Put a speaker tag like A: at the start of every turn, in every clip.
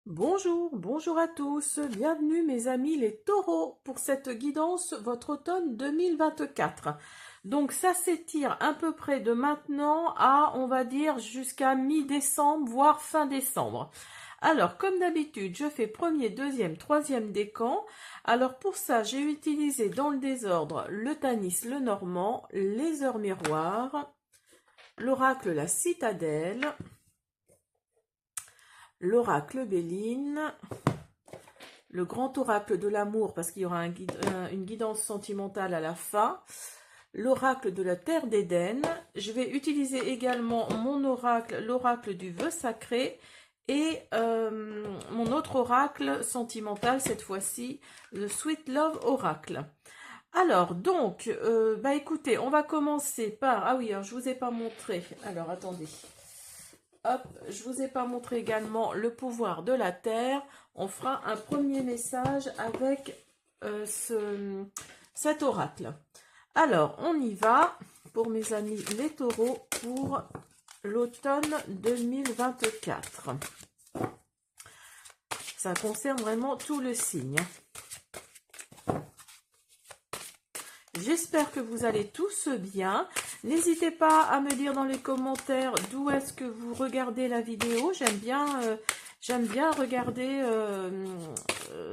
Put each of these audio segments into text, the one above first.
A: Bonjour à tous, bienvenue mes amis les taureaux pour cette guidance votre automne 2024. Donc ça s'étire à peu près de maintenant à on va dire jusqu'à mi-décembre voire fin décembre. Alors comme d'habitude je fais premier, deuxième, troisième décan. Alors pour ça j'ai utilisé dans le désordre le Tanis, le Normand, les heures miroirs, l'oracle la citadelle, l'oracle Béline, le grand oracle de l'amour, parce qu'il y aura une guidance sentimentale à la fin, l'oracle de la terre d'Éden. Je vais utiliser également mon oracle, l'oracle du vœu sacré, et mon autre oracle sentimental, cette fois-ci, le Sweet Love Oracle. Alors, donc, écoutez, on va commencer par... Ah oui, alors, je vous ai pas montré. Alors, attendez. Hop, je vous ai pas montré également le pouvoir de la terre. On fera un premier message avec cet oracle. Alors, on y va pour mes amis les taureaux pour l'automne 2024. Ça concerne vraiment tout le signe. J'espère que vous allez tous bien. N'hésitez pas à me dire dans les commentaires d'où est-ce que vous regardez la vidéo. J'aime bien regarder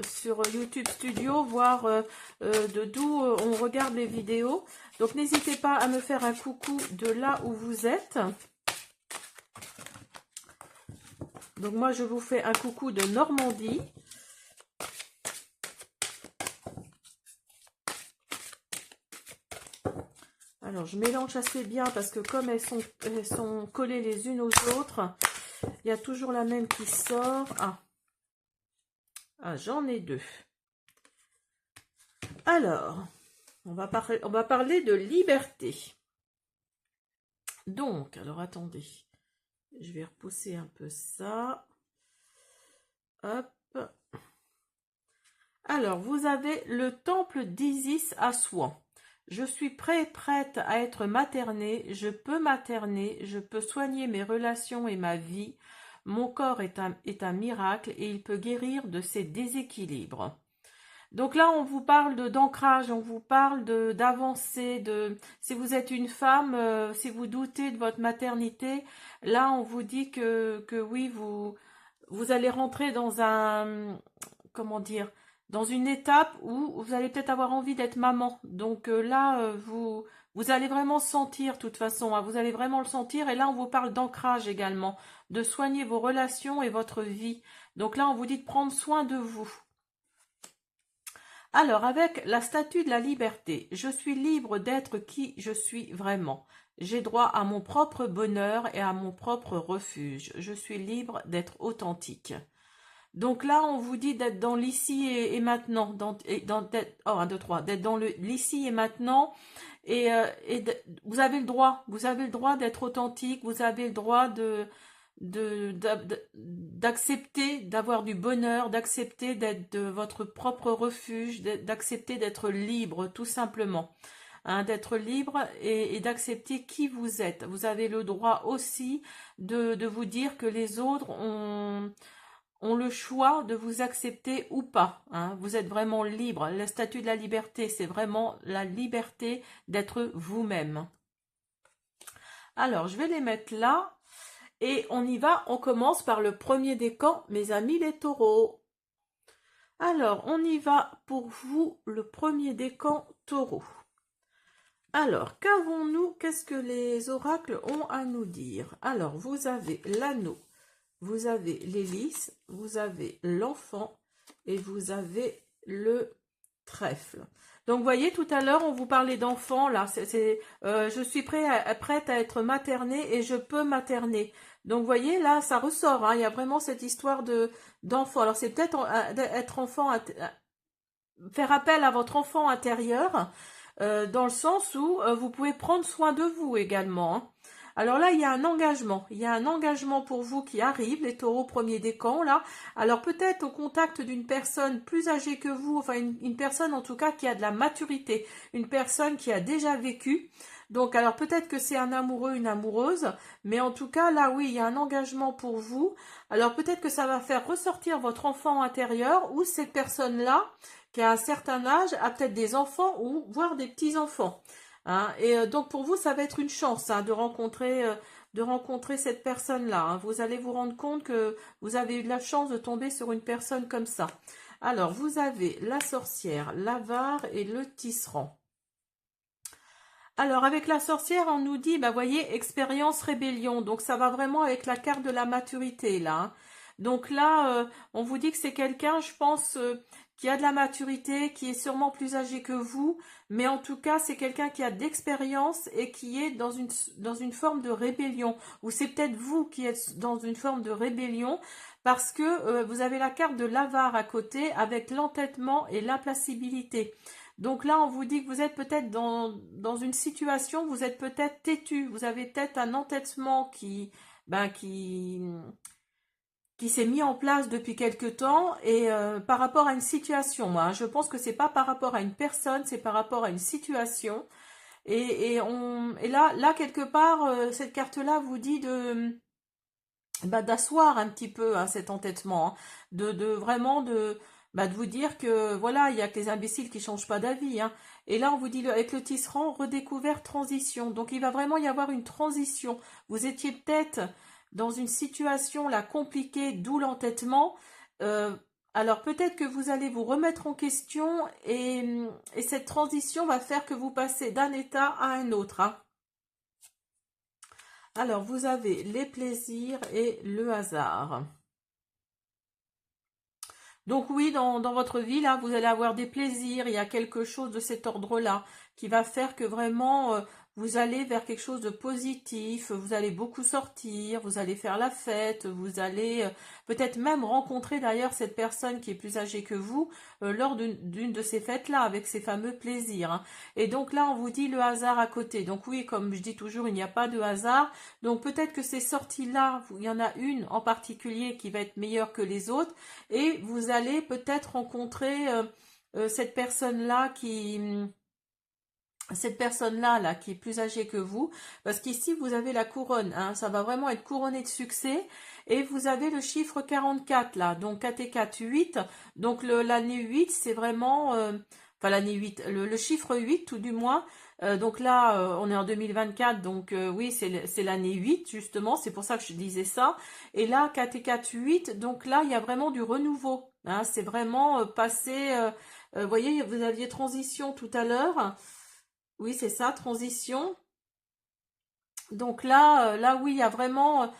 A: sur YouTube Studio, voir de d'où on regarde les vidéos. Donc n'hésitez pas à me faire un coucou de là où vous êtes. Donc moi je vous fais un coucou de Normandie. Alors, je mélange assez bien parce que comme elles sont collées les unes aux autres, il y a toujours la même qui sort. Ah, j'en ai deux. Alors, on va parler de liberté. Donc, alors attendez, je vais repousser un peu ça. Hop. Alors, vous avez le temple d'Isis à Assouan. Je suis prête à être maternée, je peux materner, je peux soigner mes relations et ma vie. Mon corps est un miracle et il peut guérir de ses déséquilibres. Donc là, on vous parle d'ancrage, on vous parle d'avancée, si vous êtes une femme, si vous doutez de votre maternité, là, on vous dit que oui, vous allez rentrer dans comment dire, dans une étape où vous allez peut-être avoir envie d'être maman. Donc là, vous allez vraiment sentir, de toute façon, hein, vous allez vraiment le sentir. Et là, on vous parle d'ancrage également, de soigner vos relations et votre vie. Donc là, on vous dit de prendre soin de vous. Alors, avec la statue de la liberté, je suis libre d'être qui je suis vraiment. J'ai droit à mon propre bonheur et à mon propre refuge. Je suis libre d'être authentique. Donc là, on vous dit d'être dans l'ici et maintenant, d'être dans l'ici et maintenant, vous avez le droit d'être authentique, vous avez le droit d'accepter d'avoir du bonheur, d'accepter d'être de votre propre refuge, d'accepter d'être libre, tout simplement. Hein, d'être libre et d'accepter qui vous êtes. Vous avez le droit aussi de vous dire que les autres ont le choix de vous accepter ou pas. Hein. Vous êtes vraiment libre. Le statut de la liberté, c'est vraiment la liberté d'être vous-même. Alors, je vais les mettre là. Et on y va, on commence par le premier décan, mes amis les taureaux. Alors, on y va pour vous, le premier décan taureau. Alors, qu'avons-nous? Qu'est-ce que les oracles ont à nous dire? Alors, vous avez l'anneau, vous avez l'hélice, vous avez l'enfant et vous avez le trèfle. Donc, vous voyez, tout à l'heure, on vous parlait d'enfant. Là, je suis prête à être maternée et je peux materner. Donc, vous voyez, là, ça ressort. Hein, il y a vraiment cette histoire d'enfant. Alors, c'est peut-être être enfant, faire appel à votre enfant intérieur, dans le sens où vous pouvez prendre soin de vous également. Hein. Alors là, il y a un engagement. Il y a un engagement pour vous qui arrive, les taureaux premier décan, là. Alors peut-être au contact d'une personne plus âgée que vous, enfin une personne en tout cas qui a de la maturité, une personne qui a déjà vécu. Donc alors peut-être que c'est un amoureux, une amoureuse, mais en tout cas là oui, il y a un engagement pour vous. Alors peut-être que ça va faire ressortir votre enfant intérieur ou cette personne-là qui a un certain âge a peut-être des enfants ou voire des petits-enfants. Hein. Et donc pour vous, ça va être une chance hein, de rencontrer cette personne-là. Hein. Vous allez vous rendre compte que vous avez eu de la chance de tomber sur une personne comme ça. Alors, vous avez la sorcière, l'avare et le tisserand. Alors, avec la sorcière, on nous dit, bah, voyez, expérience, rébellion. Donc, ça va vraiment avec la carte de la maturité, là. Hein. Donc là, on vous dit que c'est quelqu'un, je pense, qui a de la maturité, qui est sûrement plus âgé que vous, mais en tout cas, c'est quelqu'un qui a d'expérience et qui est dans une forme de rébellion. Ou c'est peut-être vous qui êtes dans une forme de rébellion, parce que vous avez la carte de l'avare à côté, avec l'entêtement et l'implacibilité. Donc là, on vous dit que vous êtes peut-être dans une situation, vous êtes peut-être têtu, vous avez peut-être un entêtement qui s'est mis en place depuis quelque temps et par rapport à une situation. Moi, hein, je pense que c'est pas par rapport à une personne, c'est par rapport à une situation. Et là quelque part, cette carte-là vous dit d'asseoir un petit peu hein, cet entêtement, hein, vraiment de vous dire que voilà, il y a que les imbéciles qui changent pas d'avis. Hein. Et là, on vous dit avec le tisserand, redécouvert, transition. Donc, il va vraiment y avoir une transition. Vous étiez peut-être dans une situation là compliquée, d'où l'entêtement. Euh, alors, peut-être que vous allez vous remettre en question et cette transition va faire que vous passez d'un état à un autre. Hein. Alors, vous avez les plaisirs et le hasard. Donc oui, dans votre vie, là, vous allez avoir des plaisirs, il y a quelque chose de cet ordre-là qui va faire que vraiment, vous allez vers quelque chose de positif, vous allez beaucoup sortir, vous allez faire la fête, vous allez peut-être même rencontrer d'ailleurs cette personne qui est plus âgée que vous lors d'une de ces fêtes-là, avec ces fameux plaisirs. Hein. Et donc là, on vous dit le hasard à côté. Donc oui, comme je dis toujours, il n'y a pas de hasard. Donc peut-être que ces sorties-là, il y en a une en particulier qui va être meilleure que les autres et vous allez peut-être rencontrer cette personne-là là qui est plus âgée que vous, parce qu'ici vous avez la couronne, hein, ça va vraiment être couronné de succès, et vous avez le chiffre 44 là, donc 4 et 4, 8, donc l'année 8 c'est vraiment, enfin l'année 8, le chiffre 8 tout du moins, donc là on est en 2024, donc oui c'est l'année 8 justement, c'est pour ça que je disais ça, et là 4 et 4, 8, donc là il y a vraiment du renouveau, hein, c'est vraiment passé, vous voyez vous aviez transition tout à l'heure, oui, c'est ça, transition. Donc là, là, oui, il y a vraiment,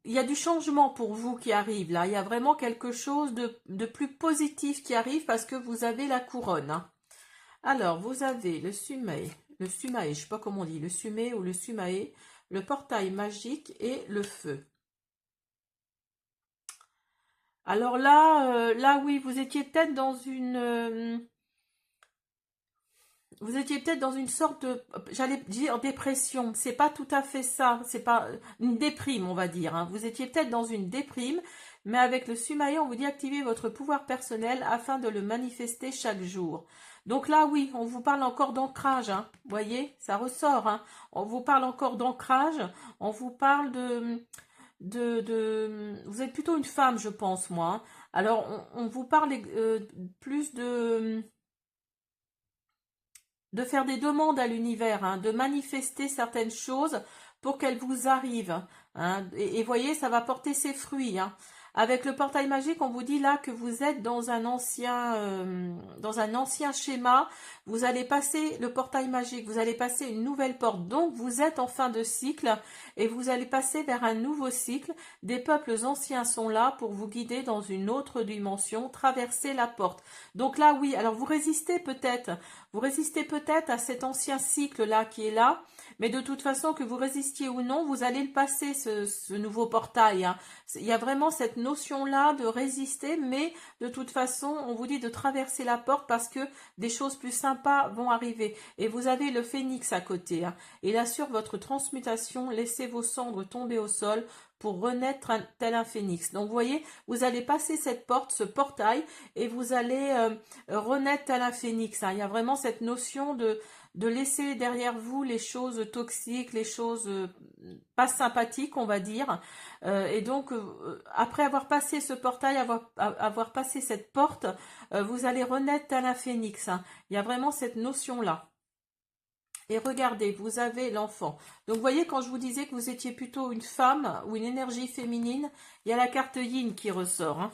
A: il y a du changement pour vous qui arrive là. Il y a vraiment quelque chose de plus positif qui arrive parce que vous avez la couronne. Hein. Alors, vous avez le sumae, je sais pas comment on dit, le sumé ou le sumae, le portail magique et le feu. Alors là, là, oui, vous étiez peut-être dans vous étiez peut-être dans une sorte de, j'allais dire dépression. C'est pas tout à fait ça. C'est pas une déprime, on va dire. Hein. Vous étiez peut-être dans une déprime, mais avec le Sumaï, on vous dit activez votre pouvoir personnel afin de le manifester chaque jour. Donc là, oui, on vous parle encore d'ancrage. Hein. Vous voyez, ça ressort. Hein. On vous parle encore d'ancrage. On vous parle vous êtes plutôt une femme, je pense, moi. Hein. Alors, on vous parle plus de faire des demandes à l'univers, hein, de manifester certaines choses pour qu'elles vous arrivent. Hein, et voyez, ça va porter ses fruits. Hein. Avec le portail magique, on vous dit là que vous êtes dans dans un ancien schéma. Vous allez passer le portail magique, vous allez passer une nouvelle porte. Donc, vous êtes en fin de cycle et vous allez passer vers un nouveau cycle. Des peuples anciens sont là pour vous guider dans une autre dimension, traverser la porte. Donc là, oui, alors vous résistez peut-être à cet ancien cycle-là qui est là, Mais de toute façon, que vous résistiez ou non, vous allez le passer, ce nouveau portail, hein. Il y a vraiment cette notion-là de résister, mais de toute façon, on vous dit de traverser la porte parce que des choses plus sympas vont arriver. Et vous avez le phénix à côté, hein. Il assure votre transmutation, laissez vos cendres tomber au sol pour renaître tel un phénix. Donc vous voyez, vous allez passer cette porte, ce portail, et vous allez renaître tel un phénix, hein. Il y a vraiment cette notion de laisser derrière vous les choses toxiques, les choses pas sympathiques, on va dire. Et donc, après avoir passé ce portail, avoir passé cette porte, vous allez renaître tel un phénix, hein. Il y a vraiment cette notion-là. Et regardez, vous avez l'enfant. Donc, vous voyez, quand je vous disais que vous étiez plutôt une femme ou une énergie féminine, il y a la carte yin qui ressort, hein.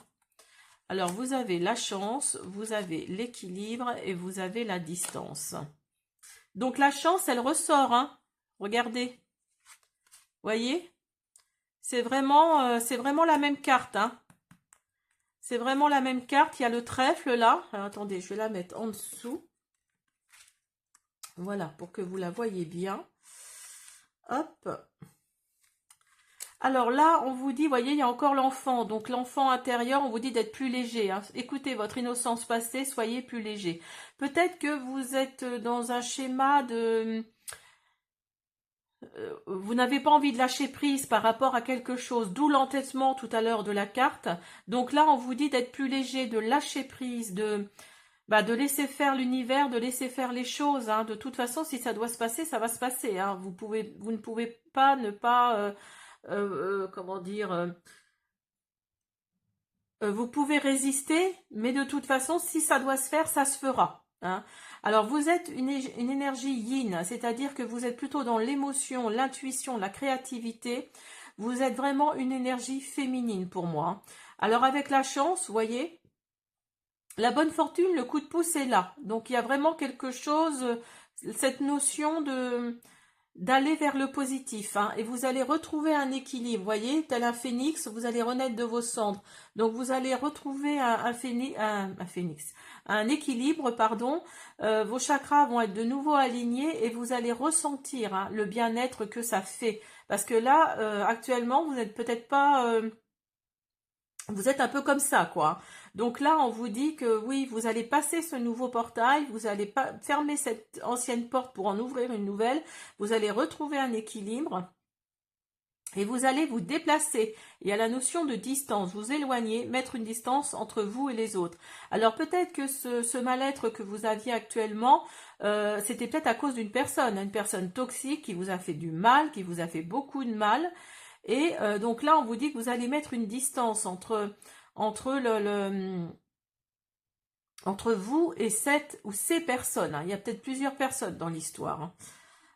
A: Alors, vous avez la chance, vous avez l'équilibre et vous avez la distance. Donc, la chance, elle ressort, hein. Regardez. Voyez? C'est vraiment la même carte, hein. C'est vraiment la même carte. Il y a le trèfle, là. Alors, attendez, je vais la mettre en dessous. Voilà, pour que vous la voyez bien. Hop. Alors là, on vous dit, voyez, il y a encore l'enfant. Donc l'enfant intérieur, on vous dit d'être plus léger, hein. Écoutez votre innocence passée, soyez plus léger. Peut-être que vous êtes dans un schéma de... vous n'avez pas envie de lâcher prise par rapport à quelque chose, d'où l'entêtement tout à l'heure de la carte. Donc là, on vous dit d'être plus léger, de lâcher prise, de laisser faire l'univers, de laisser faire les choses, hein. De toute façon, si ça doit se passer, ça va se passer, hein. Vous ne pouvez pas ne pas... comment dire, vous pouvez résister, mais de toute façon, si ça doit se faire, ça se fera, hein. Alors, vous êtes une énergie yin, c'est-à-dire que vous êtes plutôt dans l'émotion, l'intuition, la créativité. Vous êtes vraiment une énergie féminine pour moi, hein. Alors, avec la chance, vous voyez, la bonne fortune, le coup de pouce est là. Donc, il y a vraiment quelque chose, cette notion d'aller vers le positif, hein, et vous allez retrouver un équilibre, voyez, tel un phénix, vous allez renaître de vos cendres. Donc vous allez retrouver un équilibre, pardon. Vos chakras vont être de nouveau alignés et vous allez ressentir, hein, le bien-être que ça fait. Parce que là, actuellement, vous n'êtes peut-être pas... vous êtes un peu comme ça, quoi. Donc là, on vous dit que oui, vous allez passer ce nouveau portail, vous allez pas fermer cette ancienne porte pour en ouvrir une nouvelle, vous allez retrouver un équilibre et vous allez vous déplacer. Il y a la notion de distance, vous éloigner, mettre une distance entre vous et les autres. Alors peut-être que ce mal-être que vous aviez actuellement, c'était peut-être à cause d'une personne toxique qui vous a fait du mal, qui vous a fait beaucoup de mal. Et donc là, on vous dit que vous allez mettre une distance entre vous et cette ou ces personnes, hein. Il y a peut-être plusieurs personnes dans l'histoire, hein.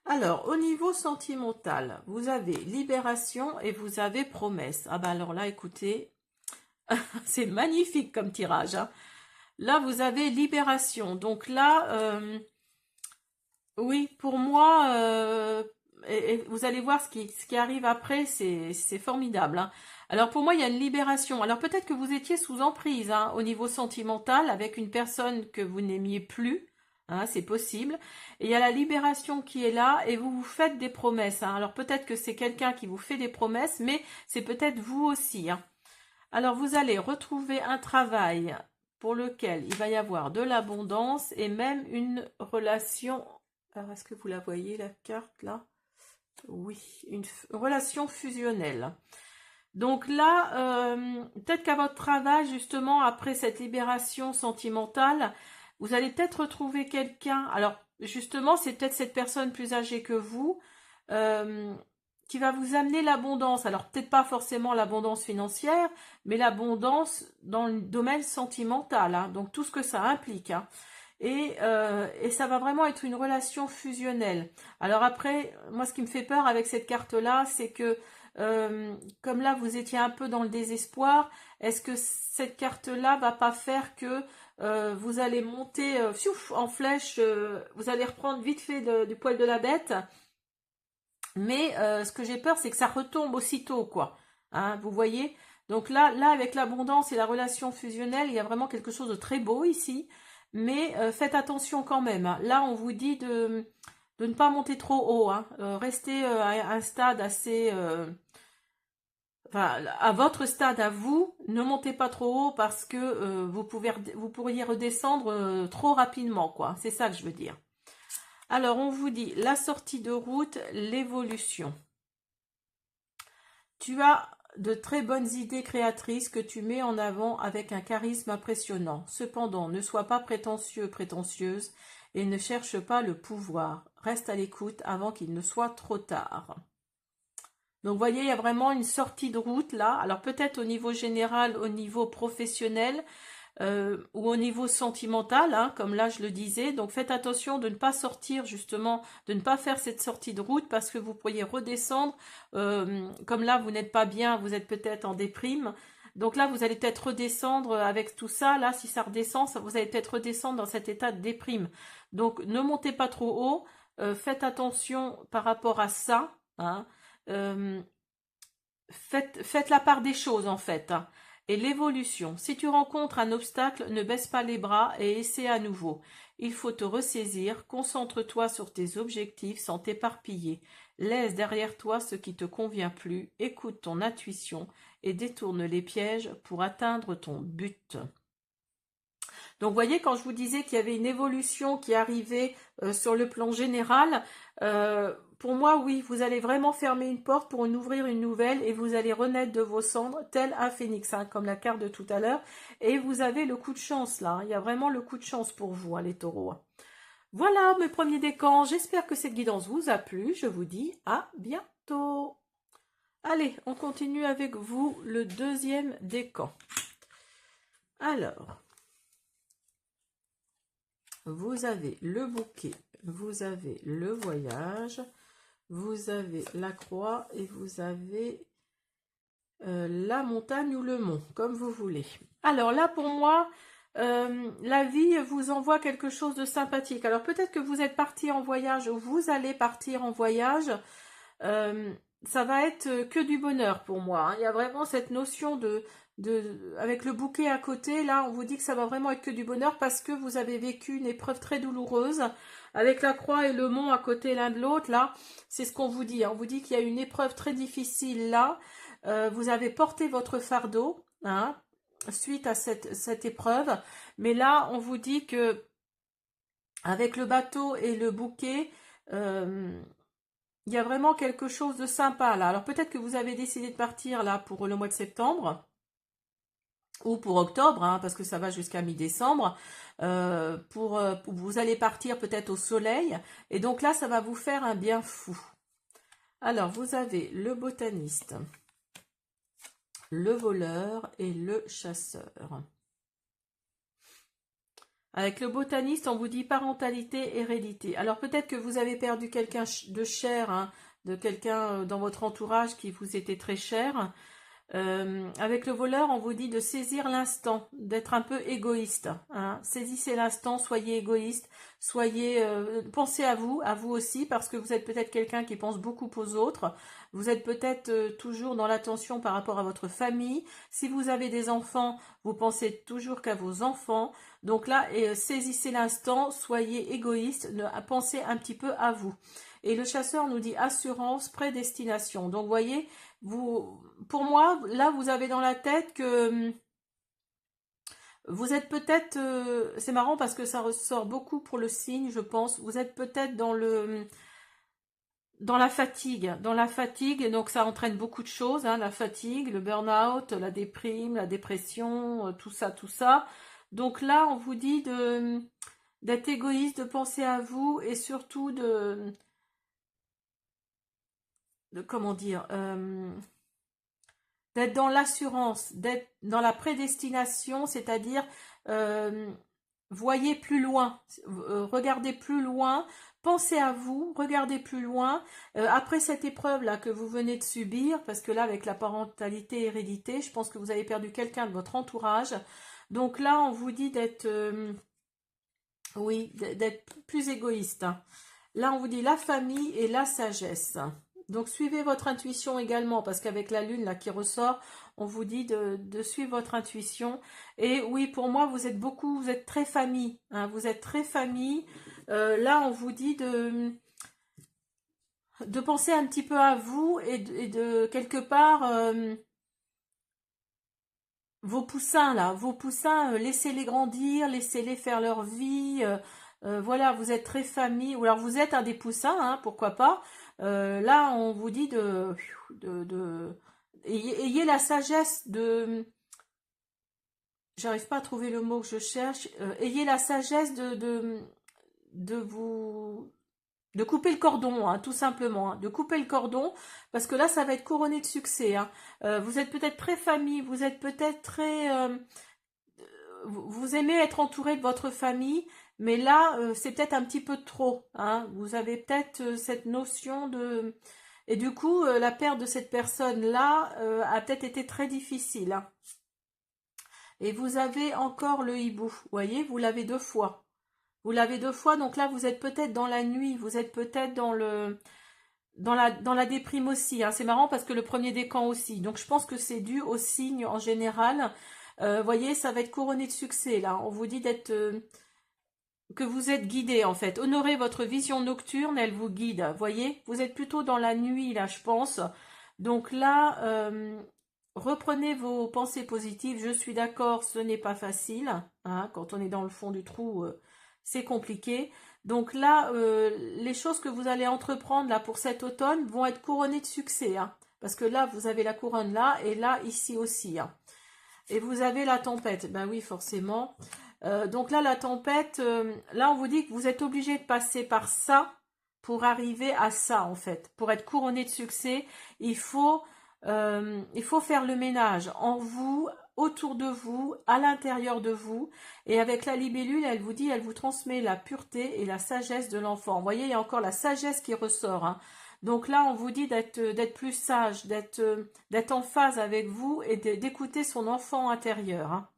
A: Alors, au niveau sentimental, vous avez libération et vous avez promesse. Ah bah alors là, écoutez, c'est magnifique comme tirage, hein. Là, vous avez libération. Donc là, oui, pour moi, et vous allez voir ce qui arrive après, c'est formidable, hein. Alors pour moi, il y a une libération. Alors peut-être que vous étiez sous emprise, hein, au niveau sentimental avec une personne que vous n'aimiez plus, hein, c'est possible. Et il y a la libération qui est là et vous vous faites des promesses, hein. Alors peut-être que c'est quelqu'un qui vous fait des promesses, mais c'est peut-être vous aussi, hein. Alors vous allez retrouver un travail pour lequel il va y avoir de l'abondance et même une relation. Alors est-ce que vous la voyez, la carte là? Oui, une relation fusionnelle. Donc là, peut-être qu'à votre travail, justement, après cette libération sentimentale, vous allez peut-être retrouver quelqu'un. Alors, justement, c'est peut-être cette personne plus âgée que vous qui va vous amener l'abondance. Alors, peut-être pas forcément l'abondance financière, mais l'abondance dans le domaine sentimental, hein. Donc, tout ce que ça implique, hein. Et ça va vraiment être une relation fusionnelle. Alors après, moi ce qui me fait peur avec cette carte-là, c'est que comme là vous étiez un peu dans le désespoir, est-ce que cette carte-là va pas faire que vous allez monter en flèche, vous allez reprendre vite fait du poil de la bête, mais ce que j'ai peur, c'est que ça retombe aussitôt, quoi. Hein, vous voyez? Donc là avec l'abondance et la relation fusionnelle, il y a vraiment quelque chose de très beau ici. Mais faites attention quand même, hein. Là, on vous dit de ne pas monter trop haut, hein. Restez à un stade assez... enfin, à votre stade à vous, ne montez pas trop haut parce que vous pourriez redescendre trop rapidement, quoi. C'est ça que je veux dire. Alors, on vous dit la sortie de route, l'évolution. Tu as de très bonnes idées créatrices que tu mets en avant avec un charisme impressionnant. Cependant, ne sois pas prétentieux, prétentieuse et ne cherche pas le pouvoir. Reste à l'écoute avant qu'il ne soit trop tard. Donc, vous voyez, il y a vraiment une sortie de route là. Alors, peut-être au niveau général, au niveau professionnel, ou au niveau sentimental, hein, comme là je le disais. Donc faites attention de ne pas sortir justement, de ne pas faire cette sortie de route parce que vous pourriez redescendre. Comme là vous n'êtes pas bien, vous êtes peut-être en déprime. Donc là vous allez peut-être redescendre avec tout ça. Là si ça redescend, vous allez peut-être redescendre dans cet état de déprime. Donc ne montez pas trop haut. Faites attention par rapport à ça. Hein. Euh, faites la part des choses en fait. Hein. Et l'évolution. Si tu rencontres un obstacle, ne baisse pas les bras et essaie à nouveau. Il faut te ressaisir, concentre-toi sur tes objectifs sans t'éparpiller. Laisse derrière toi ce qui te convient plus, écoute ton intuition et détourne les pièges pour atteindre ton but. Donc, vous voyez, quand je vous disais qu'il y avait une évolution qui arrivait sur le plan général, pour moi, oui, vous allez vraiment fermer une porte pour en ouvrir une nouvelle et vous allez renaître de vos cendres, tel un phénix, hein, comme la carte de tout à l'heure. Et vous avez le coup de chance, là. Hein. Il y a vraiment le coup de chance pour vous, hein, les taureaux. Hein. Voilà mes premiers décans. J'espère que cette guidance vous a plu. Je vous dis à bientôt. Allez, on continue avec vous le deuxième décan. Alors... Vous avez le bouquet, vous avez le voyage, vous avez la croix et vous avez la montagne ou le mont, comme vous voulez. Alors là, pour moi, la vie vous envoie quelque chose de sympathique. Alors peut-être que vous êtes parti en voyage ou vous allez partir en voyage. Ça va être que du bonheur pour moi. Hein. Il y a vraiment cette notion avec le bouquet à côté, là, on vous dit que ça va vraiment être que du bonheur parce que vous avez vécu une épreuve très douloureuse avec la croix et le mont à côté l'un de l'autre, là, c'est ce qu'on vous dit. Hein. On vous dit qu'il y a une épreuve très difficile là. Vous avez porté votre fardeau, hein, suite à cette épreuve. Mais là, on vous dit que avec le bateau et le bouquet, il y a vraiment quelque chose de sympa là. Alors peut-être que vous avez décidé de partir là pour le mois de septembre ou pour octobre, hein, parce que ça va jusqu'à mi-décembre. Vous allez partir peut-être au soleil. Et donc là, ça va vous faire un bien fou. Alors, vous avez le botaniste, le voleur et le chasseur. Avec le botaniste, on vous dit parentalité, hérédité. Alors peut-être que vous avez perdu quelqu'un de cher, hein, de quelqu'un dans votre entourage qui vous était très cher. Avec le voleur, on vous dit de saisir l'instant, d'être un peu égoïste. Hein. Saisissez l'instant, soyez égoïste, pensez à vous aussi, parce que vous êtes peut-être quelqu'un qui pense beaucoup aux autres. Vous êtes peut-être toujours dans l'attention par rapport à votre famille. Si vous avez des enfants, vous pensez toujours qu'à vos enfants. Donc là, saisissez l'instant, soyez égoïste, pensez un petit peu à vous. Et le chasseur nous dit assurance, prédestination. Donc, vous voyez, pour moi, là, vous avez dans la tête que vous êtes peut-être... c'est marrant parce que ça ressort beaucoup pour le signe, je pense. Vous êtes peut-être dans la fatigue. Dans la fatigue, et donc ça entraîne beaucoup de choses. Hein, la fatigue, le burn-out, la déprime, la dépression, tout ça, tout ça. Donc là, on vous dit d'être égoïste, de penser à vous et surtout comment dire, d'être dans l'assurance, d'être dans la prédestination, c'est-à-dire voyez plus loin, regardez plus loin, pensez à vous, regardez plus loin. Après cette épreuve-là que vous venez de subir, parce que là, avec la parentalité hérédité, je pense que vous avez perdu quelqu'un de votre entourage. Donc là, on vous dit d'être plus égoïste. Hein. Là, on vous dit la famille et la sagesse. Donc, suivez votre intuition également, parce qu'avec la lune là qui ressort, on vous dit de suivre votre intuition. Et oui, pour moi, vous êtes très famille. Hein, vous êtes très famille. Là, on vous dit de penser un petit peu à vous et de quelque part vos poussins là, vos poussins, laissez-les grandir, laissez-les faire leur vie. Voilà, vous êtes très famille, ou alors vous êtes un des poussins, hein, pourquoi pas. Là, on vous dit de ayez la sagesse de, j'arrive pas à trouver le mot que je cherche. Ayez la sagesse de vous de couper le cordon, hein, tout simplement, hein, de couper le cordon, parce que là, ça va être couronné de succès, hein. Vous êtes peut-être très famille, vous êtes peut-être très, vous aimez être entouré de votre famille, mais là, c'est peut-être un petit peu trop, hein. Vous avez peut-être cette notion de, et du coup, la perte de cette personne-là a peut-être été très difficile, hein. Et vous avez encore le hibou, vous voyez, vous l'avez deux fois. Vous l'avez deux fois, donc là vous êtes peut-être dans la nuit, vous êtes peut-être dans la déprime aussi, hein. C'est marrant parce que le premier décan aussi. Donc je pense que c'est dû aux signes en général. Voyez, ça va être couronné de succès là. On vous dit d'être que vous êtes guidé en fait. Honorez votre vision nocturne, elle vous guide. Voyez, vous êtes plutôt dans la nuit là, je pense. Donc là, reprenez vos pensées positives. Je suis d'accord, ce n'est pas facile, hein. Quand on est dans le fond du trou, c'est compliqué. Donc là, les choses que vous allez entreprendre là pour cet automne vont être couronnées de succès, hein. Parce que là, vous avez la couronne là et là, ici aussi, hein. Et vous avez la tempête. Ben oui, forcément. Donc là, la tempête, là, on vous dit que vous êtes obligé de passer par ça pour arriver à ça, en fait. Pour être couronné de succès, il faut faire le ménage en vous, autour de vous, à l'intérieur de vous. Et avec la libellule, elle vous dit, elle vous transmet la pureté et la sagesse de l'enfant. Vous voyez, il y a encore la sagesse qui ressort, hein. Donc là, on vous dit d'être plus sage, d'être en phase avec vous et d'écouter son enfant intérieur, hein.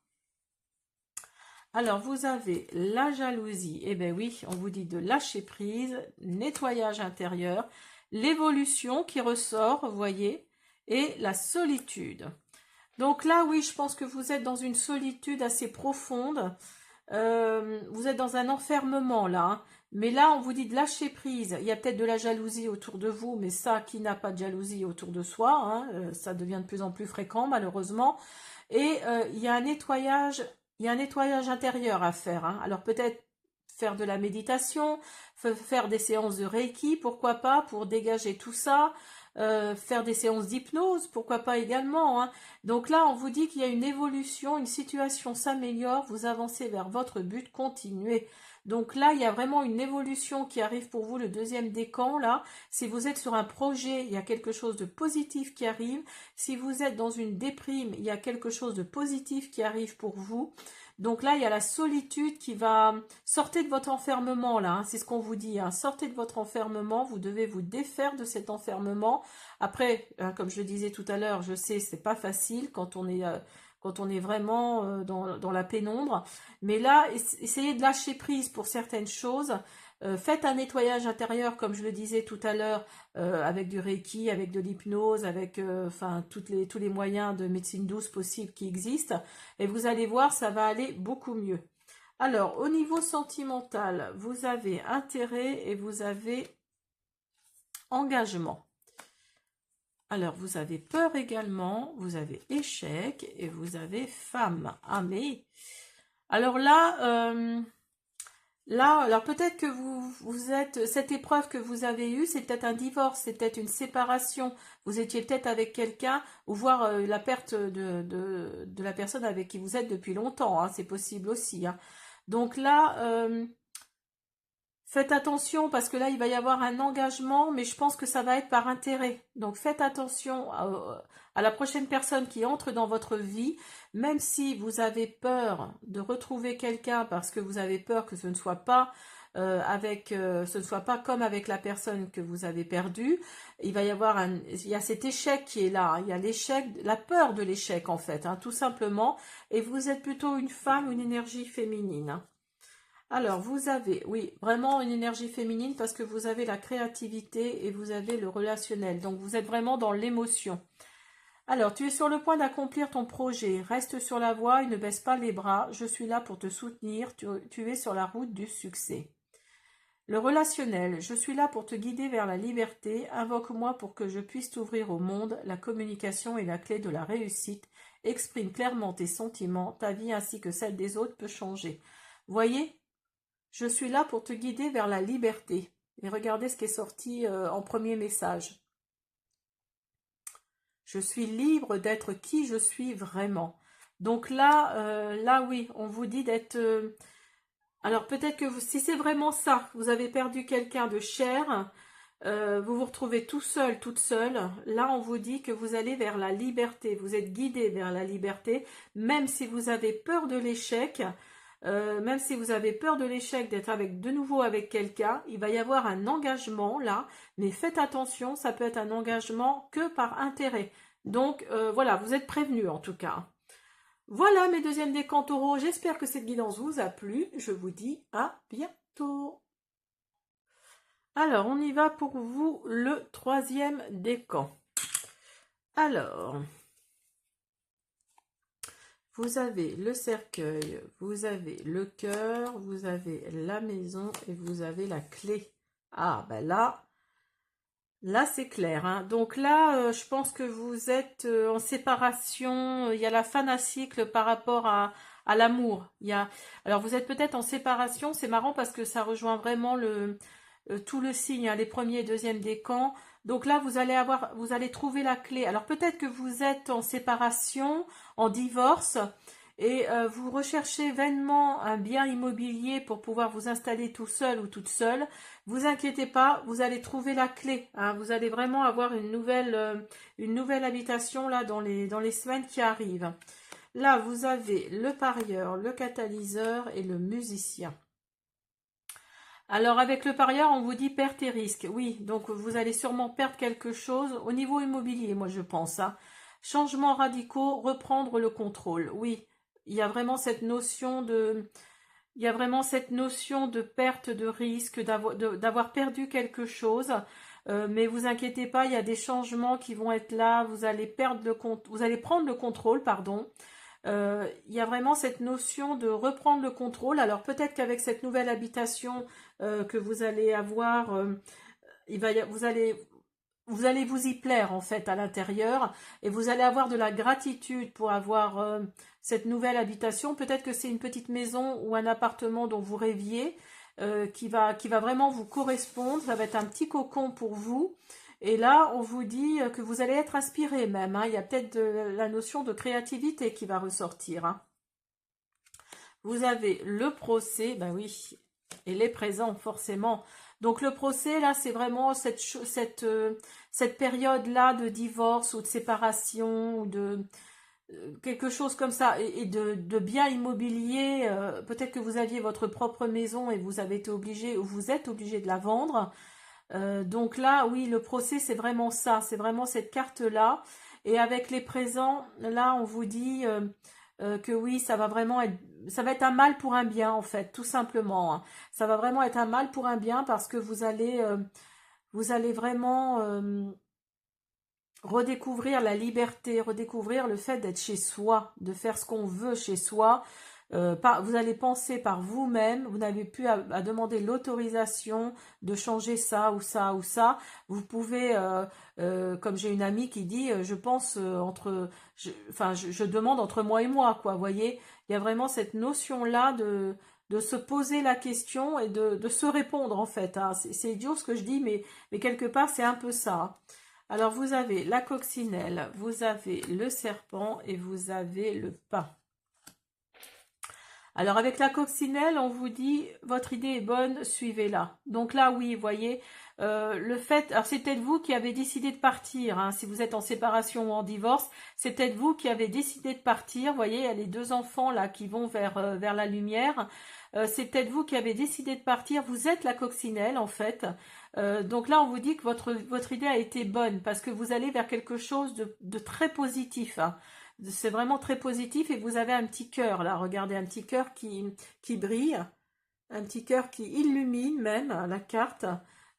A: Alors, vous avez la jalousie. Eh bien oui, on vous dit de lâcher prise, nettoyage intérieur, l'évolution qui ressort, vous voyez, et la solitude. Donc là, oui, je pense que vous êtes dans une solitude assez profonde. Vous êtes dans un enfermement là, hein. Mais là, on vous dit de lâcher prise. Il y a peut-être de la jalousie autour de vous, mais ça, qui n'a pas de jalousie autour de soi, hein, ça devient de plus en plus fréquent, malheureusement. Et il y a un nettoyage intérieur à faire, hein. Alors peut-être faire de la méditation, faire des séances de Reiki, pourquoi pas, pour dégager tout ça. Faire des séances d'hypnose, pourquoi pas également, hein. Donc là, on vous dit qu'il y a une évolution, une situation s'améliore, vous avancez vers votre but, continuez. Donc là, il y a vraiment une évolution qui arrive pour vous, le deuxième décan, là. Si vous êtes sur un projet, il y a quelque chose de positif qui arrive. Si vous êtes dans une déprime, il y a quelque chose de positif qui arrive pour vous. Donc là, il y a la solitude qui va... Sortez de votre enfermement, là, hein, c'est ce qu'on vous dit, hein. Sortez de votre enfermement, vous devez vous défaire de cet enfermement. Après, hein, comme je le disais tout à l'heure, je sais, c'est pas facile quand on est vraiment dans la pénombre. Mais là, essayez de lâcher prise pour certaines choses. Faites un nettoyage intérieur, comme je le disais tout à l'heure, avec du Reiki, avec de l'hypnose, avec enfin tous les moyens de médecine douce possibles qui existent. Et vous allez voir, ça va aller beaucoup mieux. Alors, au niveau sentimental, vous avez intérêt et vous avez engagement. Alors, vous avez peur également, vous avez échec et vous avez femme. Ah, mais... Alors là, alors peut-être que vous êtes... Cette épreuve que vous avez eue, c'est peut-être un divorce, c'est peut-être une séparation. Vous étiez peut-être avec quelqu'un, ou voir la perte de la personne avec qui vous êtes depuis longtemps, hein, c'est possible aussi, hein. Donc là... faites attention parce que là, il va y avoir un engagement, mais je pense que ça va être par intérêt. Donc faites attention à la prochaine personne qui entre dans votre vie, même si vous avez peur de retrouver quelqu'un parce que vous avez peur que ce ne soit pas ce ne soit pas comme avec la personne que vous avez perdue. Il va y avoir il y a cet échec qui est là, hein. Il y a l'échec, la peur de l'échec en fait, hein, tout simplement. Et vous êtes plutôt une femme, une énergie féminine, hein. Alors, vous avez, oui, vraiment une énergie féminine parce que vous avez la créativité et vous avez le relationnel. Donc, vous êtes vraiment dans l'émotion. Alors, tu es sur le point d'accomplir ton projet. Reste sur la voie et ne baisse pas les bras. Je suis là pour te soutenir. Tu es sur la route du succès. Le relationnel, je suis là pour te guider vers la liberté, invoque-moi pour que je puisse t'ouvrir au monde, la communication est la clé de la réussite, exprime clairement tes sentiments, ta vie ainsi que celle des autres peut changer. Voyez, je suis là pour te guider vers la liberté. Et regardez ce qui est sorti en premier message. Je suis libre d'être qui je suis vraiment. Donc là, là oui, on vous dit d'être... alors peut-être que si c'est vraiment ça, vous avez perdu quelqu'un de cher, vous vous retrouvez tout seul, toute seule, là on vous dit que vous allez vers la liberté, vous êtes guidé vers la liberté, même si vous avez peur de l'échec, même si vous avez peur de l'échec d'être avec de nouveau avec quelqu'un, il va y avoir un engagement là, mais faites attention, ça peut être un engagement que par intérêt. Donc voilà, vous êtes prévenus en tout cas. Voilà mes deuxièmes décans taureaux, j'espère que cette guidance vous a plu. Je vous dis à bientôt. Alors, on y va pour vous, le troisième décan. Alors, vous avez le cercueil, vous avez le cœur, vous avez la maison et vous avez la clé. Ah, ben là c'est clair, hein. Donc là, je pense que vous êtes en séparation. Il y a la fin d'un cycle par rapport à l'amour. Alors vous êtes peut-être en séparation. C'est marrant parce que ça rejoint vraiment tout le signe, hein, les premiers et deuxièmes décans. Donc là, vous allez trouver la clé. Alors peut-être que vous êtes en séparation, en divorce, et vous recherchez vainement un bien immobilier pour pouvoir vous installer tout seul ou toute seule. Vous inquiétez pas, vous allez trouver la clé, hein. Vous allez vraiment avoir une nouvelle habitation là dans les semaines qui arrivent. Là, vous avez le parieur, le catalyseur et le musicien. Alors avec le parieur, on vous dit perte et risque. Oui, donc vous allez sûrement perdre quelque chose au niveau immobilier, moi je pense, hein. Changements radicaux, reprendre le contrôle. Oui, il y a vraiment cette notion de perte de risque, d'avoir perdu quelque chose. Mais vous inquiétez pas, il y a des changements qui vont être là. Vous allez prendre le contrôle, pardon. Il y a vraiment cette notion de reprendre le contrôle. Alors peut-être qu'avec cette nouvelle habitation que vous allez avoir, vous allez vous y plaire en fait à l'intérieur et vous allez avoir de la gratitude pour avoir cette nouvelle habitation. Peut-être que c'est une petite maison ou un appartement dont vous rêviez qui va vraiment vous correspondre. Ça va être un petit cocon pour vous. Et là, on vous dit que vous allez être inspiré même, hein. Il y a peut-être la notion de créativité qui va ressortir, hein. Vous avez le procès, ben oui, et les présents forcément. Donc le procès, là, c'est vraiment cette période-là de divorce ou de séparation ou de quelque chose comme ça, et de biens immobiliers. Peut-être que vous aviez votre propre maison et vous avez été obligé ou vous êtes obligé de la vendre. Donc là, oui, le procès, c'est vraiment ça, c'est vraiment cette carte-là. Et avec les présents, là, on vous dit que oui, ça va être un mal pour un bien, en fait, tout simplement, hein. Ça va vraiment être un mal pour un bien parce que vous allez vraiment redécouvrir la liberté, redécouvrir le fait d'être chez soi, de faire ce qu'on veut chez soi. Vous allez penser par vous-même, vous n'avez plus à demander l'autorisation de changer ça ou ça ou ça. Vous pouvez, comme j'ai une amie qui dit, je pense je demande entre moi et moi, quoi. Vous voyez, il y a vraiment cette notion-là de se poser la question et de se répondre en fait, hein. C'est idiot ce que je dis, mais quelque part c'est un peu ça. Alors vous avez la coccinelle, vous avez le serpent et vous avez le pain. Alors avec la coccinelle, on vous dit votre idée est bonne, suivez-la. Donc là, oui, vous voyez, le fait, alors c'est peut-être vous qui avez décidé de partir, hein, si vous êtes en séparation ou en divorce, c'est peut-être vous qui avez décidé de partir. Vous voyez, il y a les deux enfants là qui vont vers la lumière. C'est peut-être vous qui avez décidé de partir. Vous êtes la coccinelle en fait. Donc là, on vous dit que votre idée a été bonne parce que vous allez vers quelque chose de très positif, hein. C'est vraiment très positif et vous avez un petit cœur là, regardez, un petit cœur qui brille, un petit cœur qui illumine même la carte.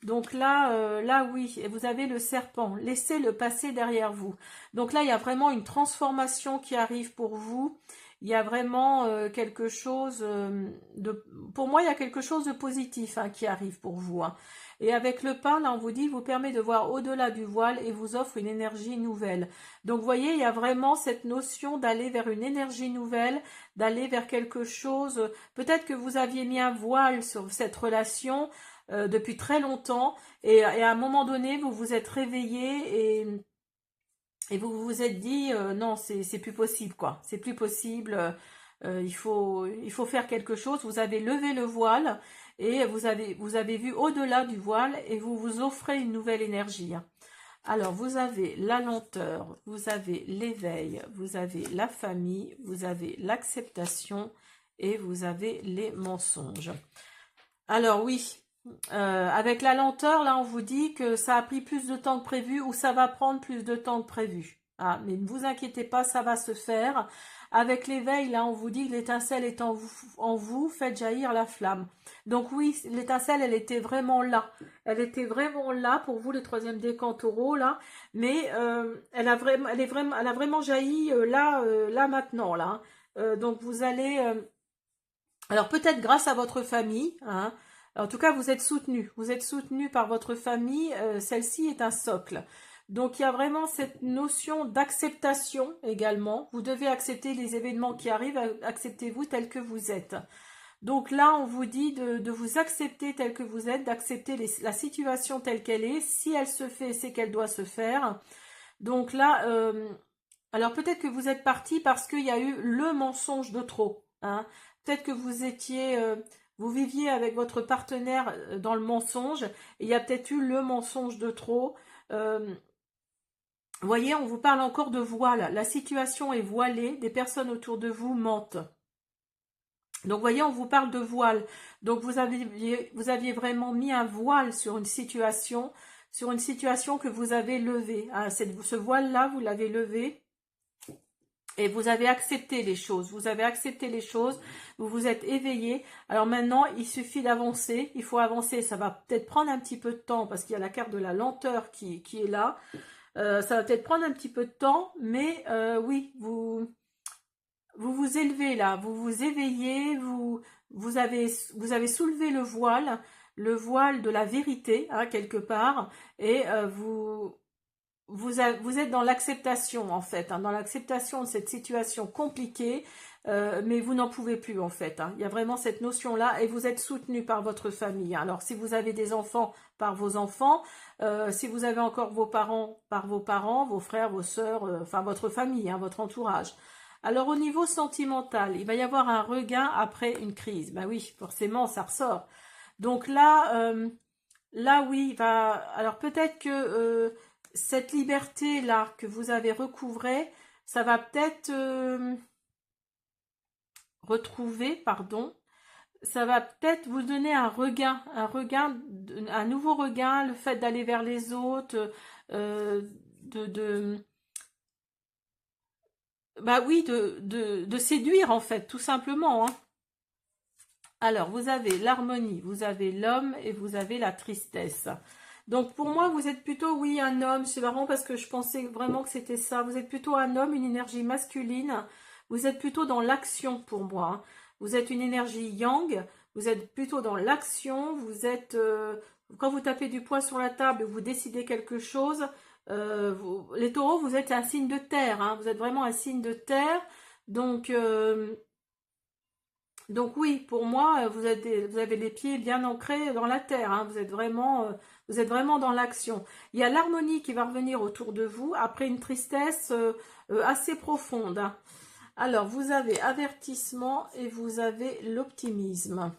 A: Donc là, là oui, et vous avez le serpent. Laissez le passé derrière vous. Donc là, il y a vraiment une transformation qui arrive pour vous. Il y a vraiment quelque chose de... Pour moi, il y a quelque chose de positif hein, qui arrive pour vous. Hein. Et avec le pain, là, on vous dit, il vous permet de voir au-delà du voile et vous offre une énergie nouvelle. Donc, vous voyez, il y a vraiment cette notion d'aller vers une énergie nouvelle, d'aller vers quelque chose. Peut-être que vous aviez mis un voile sur cette relation depuis très longtemps et à un moment donné, vous vous êtes réveillé et vous vous êtes dit non, c'est plus possible quoi, c'est plus possible, il faut faire quelque chose. Vous avez levé le voile et vous avez vu au-delà du voile et vous vous offrez une nouvelle énergie. Alors, vous avez la lenteur, vous avez l'éveil, vous avez la famille, vous avez l'acceptation et vous avez les mensonges. Alors oui, avec la lenteur, là, on vous dit que ça a pris plus de temps que prévu ou ça va prendre plus de temps que prévu. Ah, mais ne vous inquiétez pas, ça va se faire. Avec l'éveil, là, on vous dit que l'étincelle est en vous, faites jaillir la flamme. Donc oui, l'étincelle, elle était vraiment là. Elle était vraiment là pour vous, le troisième décan taureau, là. Mais elle a vraiment jailli là maintenant, là. Hein. Donc vous allez... alors peut-être grâce à votre famille, hein, en tout cas vous êtes soutenu. Vous êtes soutenu par votre famille, celle-ci est un socle. Donc il y a vraiment cette notion d'acceptation également. Vous devez accepter les événements qui arrivent, acceptez-vous tel que vous êtes. Donc là, on vous dit de vous accepter tel que vous êtes, d'accepter la situation telle qu'elle est. Si elle se fait, c'est qu'elle doit se faire. Donc là, alors peut-être que vous êtes parti parce qu'il y a eu le mensonge de trop. Hein. Peut-être que vous étiez, vous viviez avec votre partenaire dans le mensonge, et il y a peut-être eu le mensonge de trop. Vous voyez, on vous parle encore de voile. La situation est voilée, des personnes autour de vous mentent. Donc, vous voyez, on vous parle de voile. Donc, vous aviez vraiment mis un voile sur une situation que vous avez levée. Hein, ce voile-là, vous l'avez levé. Et vous avez accepté les choses, vous avez accepté les choses, vous vous êtes éveillé. Alors maintenant, il suffit d'avancer, il faut avancer. Ça va peut-être prendre un petit peu de temps parce qu'il y a la carte de la lenteur qui est là. Ça va peut-être prendre un petit peu de temps, mais oui, vous élevez là, vous vous éveillez, vous avez soulevé le voile de la vérité, hein, quelque part, et vous êtes dans l'acceptation en fait, hein, dans l'acceptation de cette situation compliquée, mais vous n'en pouvez plus en fait. Hein. Il y a vraiment cette notion-là et vous êtes soutenu par votre famille. Hein. Alors si vous avez des enfants, par vos enfants, si vous avez encore vos parents, par vos parents, vos frères, vos sœurs, enfin votre famille, hein, votre entourage. Alors au niveau sentimental, il va y avoir un regain après une crise. Ben oui, forcément, ça ressort. Donc là oui, alors peut-être que cette liberté-là que vous avez recouvrée, ça va peut-être retrouver, pardon, ça va peut-être vous donner un nouveau regain, le fait d'aller vers les autres, euh, de bah oui, de séduire en fait, tout simplement. Hein. Alors, vous avez l'harmonie, vous avez l'homme et vous avez la tristesse. Donc, pour moi, vous êtes plutôt, oui, un homme. C'est marrant parce que je pensais vraiment que c'était ça. Vous êtes plutôt un homme, une énergie masculine. Vous êtes plutôt dans l'action pour moi. Hein. Vous êtes une énergie yang. Vous êtes plutôt dans l'action. Vous êtes, quand vous tapez du poing sur la table, vous décidez quelque chose. Les taureaux, vous êtes un signe de terre. Hein. Vous êtes vraiment un signe de terre. Donc, donc oui, pour moi, vous avez les pieds bien ancrés dans la terre. Hein. Vous êtes vraiment dans l'action. Il y a l'harmonie qui va revenir autour de vous après une tristesse assez profonde. Hein. Alors, vous avez avertissement et vous avez l'optimisme.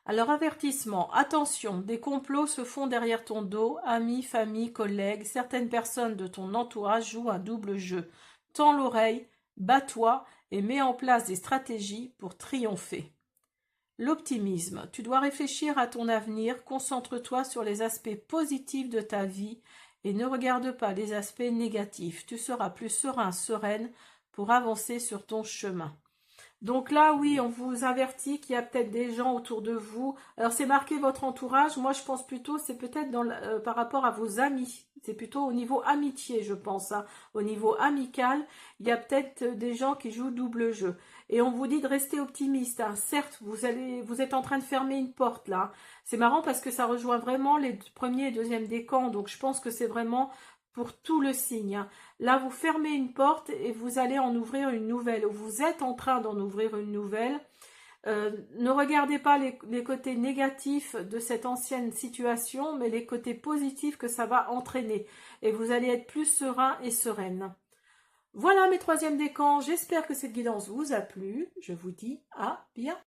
A: Alors, avertissement, attention, des complots se font derrière ton dos, amis, famille, collègues, certaines personnes de ton entourage jouent un double jeu. Tends l'oreille, bats-toi et mets en place des stratégies pour triompher. L'optimisme, tu dois réfléchir à ton avenir, concentre-toi sur les aspects positifs de ta vie et ne regarde pas les aspects négatifs. Tu seras plus serein, sereine pour avancer sur ton chemin. Donc là, oui, on vous avertit qu'il y a peut-être des gens autour de vous. Alors, c'est marqué votre entourage. Moi, je pense plutôt, c'est peut-être par rapport à vos amis. C'est plutôt au niveau amitié, je pense, hein. Au niveau amical, il y a peut-être des gens qui jouent double jeu. Et on vous dit de rester optimiste, hein. Certes, vous êtes en train de fermer une porte là. C'est marrant parce que ça rejoint vraiment les premiers et deuxièmes décans. Donc, je pense que c'est vraiment pour tout le signe, hein. Là, vous fermez une porte et vous allez en ouvrir une nouvelle, ou vous êtes en train d'en ouvrir une nouvelle. Ne regardez pas les côtés négatifs de cette ancienne situation, mais les côtés positifs que ça va entraîner. Et vous allez être plus serein et sereine. Voilà mes troisièmes décans, j'espère que cette guidance vous a plu. Je vous dis à bientôt.